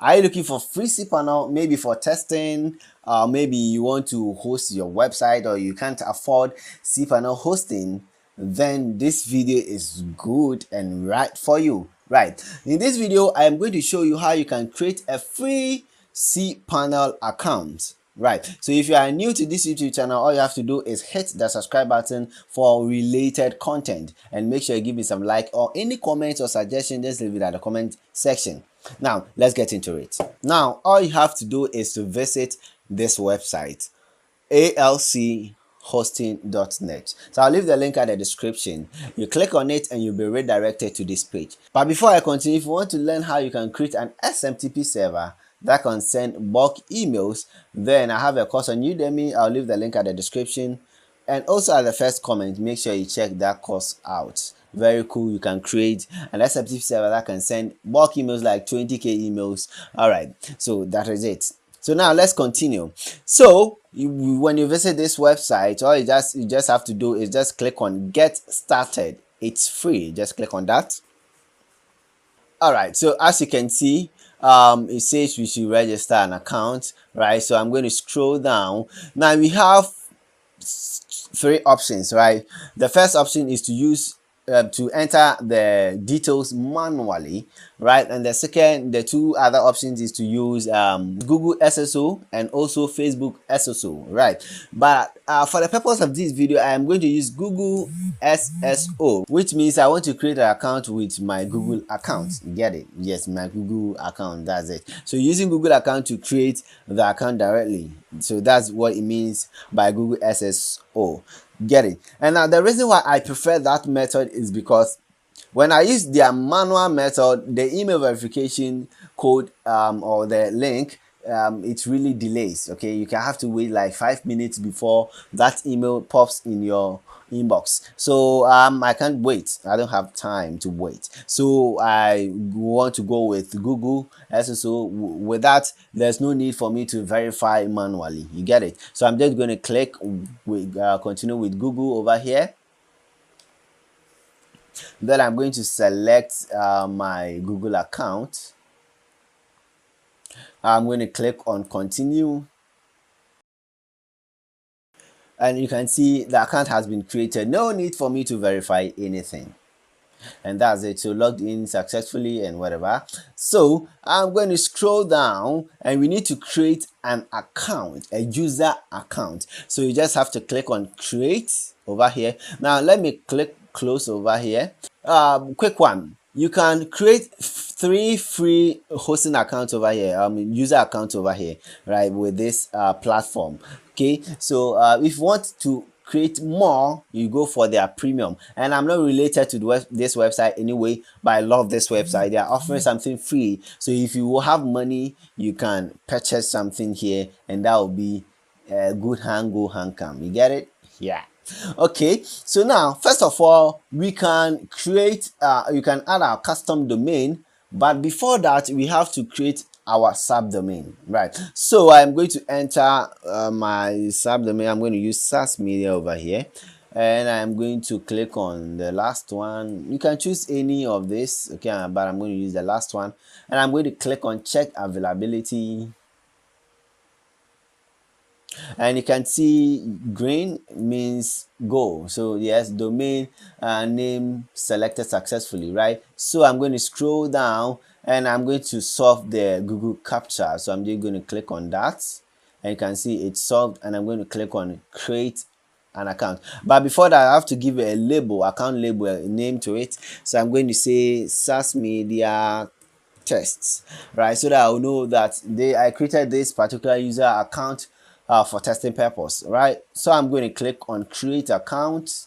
Are you looking for free cPanel, maybe for testing? Maybe you want to host your website or you can't afford cPanel hosting? Then this video is good and right for you. Right. In this video, I am going to show you how you can create a free cPanel account. Right, so if you are new to this YouTube channel, all you have to do is hit the subscribe button for related content, and make sure you give me some like or any comments or suggestions. Just leave it at the comment section. Now let's get into it. Now all you have to do is to visit this website, alchosting.net. So I'll leave the link at the description. You click on it and you'll be redirected to this page. But before I continue, if you want to learn how you can create an SMTP server that can send bulk emails, then I have a course on Udemy. I'll leave the link at the description, and also at the first comment. Make sure you check that course out. Very cool. You can create an SMTP server that can send bulk emails, like 20k emails. All right, so that is it. So now let's continue. So when you visit this website, all you just have to do is just click on get started. It's free. Just click on that. All right, so as you can see, it says we should register an account, right? So I'm going to scroll down. Now we have three options, right? The first option is to use to enter the details manually, right? And the two other options is to use Google SSO and also Facebook SSO, right? But for the purpose of this video, I am going to use Google SSO, which means I want to create an account with my Google account. You get it? Yes, my Google account. That's it. So using Google account to create the account directly. So that's what it means by Google SSO. Get it? And now the reason why I prefer that method is because when I use their manual method, the email verification code or the link, it really delays. Okay, you can have to wait like 5 minutes before that email pops in your inbox. So I can't wait. I don't have time to wait. So I want to go with Google SSO. With that, there's no need for me to verify manually. You get it? So I'm just going to click with continue with Google over here. Then I'm going to select my Google account. I'm going to click on continue, and you can see the account has been created. No need for me to verify anything, and that's it. So logged in successfully and whatever. So I'm going to scroll down, and we need to create an account, a user account. So you just have to click on create over here. Now let me click close over here. Quick one. You can create 3 free hosting accounts over here, user accounts over here, right, with this platform. Okay, so if you want to create more, you go for their premium. And I'm not related to this website anyway, but I love this website. They are offering something free, so if you will have money, you can purchase something here, and that will be a good hand go hand come. You get it? Yeah. Okay, so now first of all, we can create you can add our custom domain, but before that we have to create our subdomain, right? So I'm going to enter my subdomain. I'm going to use Sasmedia over here, and I'm going to click on the last one. You can choose any of this, okay, but I'm going to use the last one, and I'm going to click on check availability. And you can see green means go. So yes, domain name selected successfully, right? So I'm going to scroll down, and I'm going to solve the Google CAPTCHA. So I'm just going to click on that, and you can see it's solved, and I'm going to click on create an account. But before that, I have to give a label, account label, a name to it. So I'm going to say Sasmedia tests, right? So that I'll know that I created this particular user account for testing purpose, right? So I'm going to click on create account.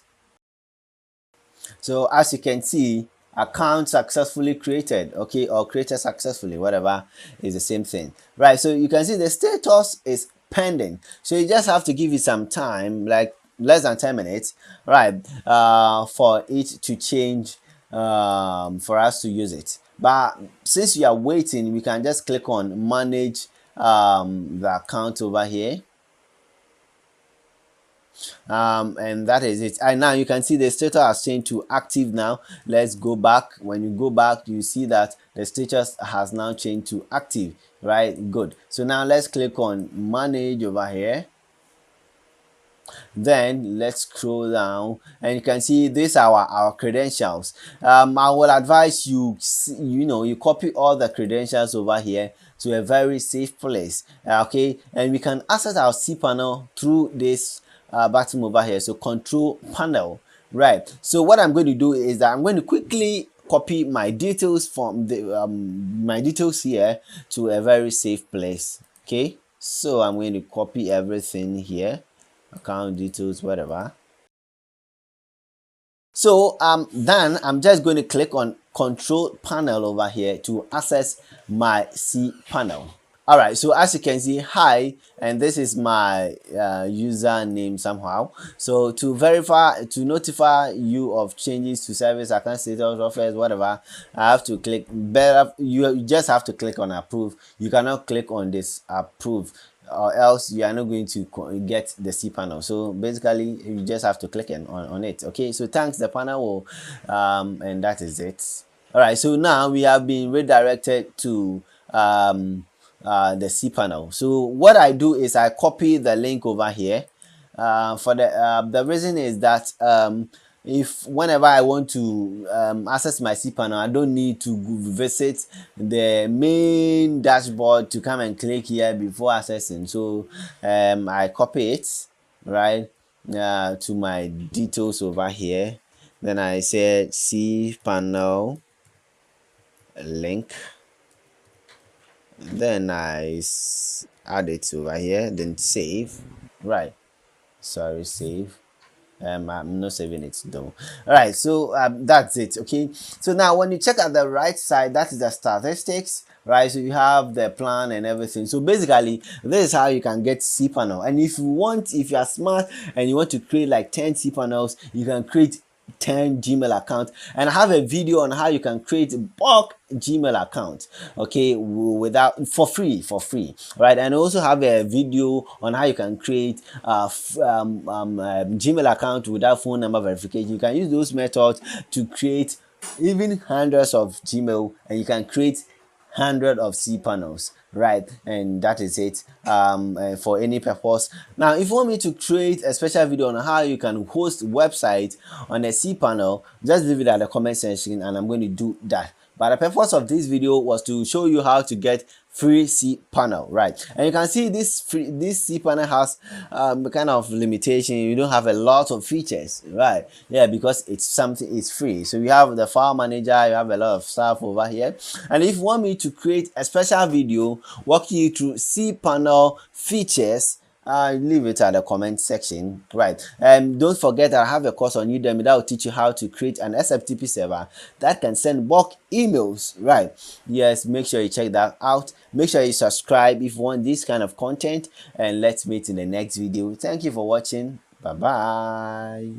So as you can see, account successfully created, okay, or created successfully, whatever, is the same thing, right? So you can see the status is pending. So you just have to give it some time, like less than 10 minutes, right, for it to change, for us to use it. But since you are waiting, we can just click on manage the account over here. And that is it. And now you can see the status has changed to active now. Let's go back. When you go back, you see that the status has now changed to active, right? Good. So now let's click on manage over here. Then let's scroll down and you can see these are our credentials. I will advise you, you copy all the credentials over here to a very safe place. Okay, and we can access our cPanel through this button over here. So control panel, right? So what I'm going to do is that I'm going to quickly copy my details from the my details here to a very safe place. Okay, so I'm going to copy everything here, account details, whatever. So then I'm just going to click on control panel over here to access my cPanel. All right, so as you can see, hi, and this is my username somehow. So to verify, to notify you of changes to service, account status, offers, whatever, I have to click better. You just have to click on approve. You cannot click on this approve, or else you are not going to get the cPanel. So basically, you just have to click on it. Okay, so thanks the panel, and that is it. All right, so now we have been redirected to the cPanel. So what I do is I copy the link over here. For the reason is that if whenever I want to access my cPanel, I don't need to visit the main dashboard to come and click here before accessing. So I copy it, right, to my details over here. Then I said cPanel link. Then I add it over here, then save. Right, sorry, save. I'm not saving it though. All right, so that's it. Okay, so now when you check at the right side, that is the statistics, right? So you have the plan and everything. So basically, this is how you can get cPanel. And if you are smart and you want to create like 10 cPanels, you can create 10 Gmail account, and I have a video on how you can create bulk Gmail account, okay, without for free, right? And I also have a video on how you can create Gmail account without phone number verification. You can use those methods to create even hundreds of Gmail, and you can create 100 of cPanels, right? And that is it for any purpose. Now if you want me to create a special video on how you can host website on a cPanel, just leave it at the comment section and I'm going to do that. But the purpose of this video was to show you how to get free cPanel, right? And you can see this cPanel has kind of limitation. You don't have a lot of features, right? Yeah, because it's free. So you have the file manager, you have a lot of stuff over here. And if you want me to create a special video walking you through cPanel features, leave it at the comment section, right? And don't forget that I have a course on Udemy that will teach you how to create an SFTP server that can send bulk emails, right? Yes, make sure you check that out. Make sure you subscribe if you want this kind of content, and let's meet in the next video. Thank you for watching. Bye bye.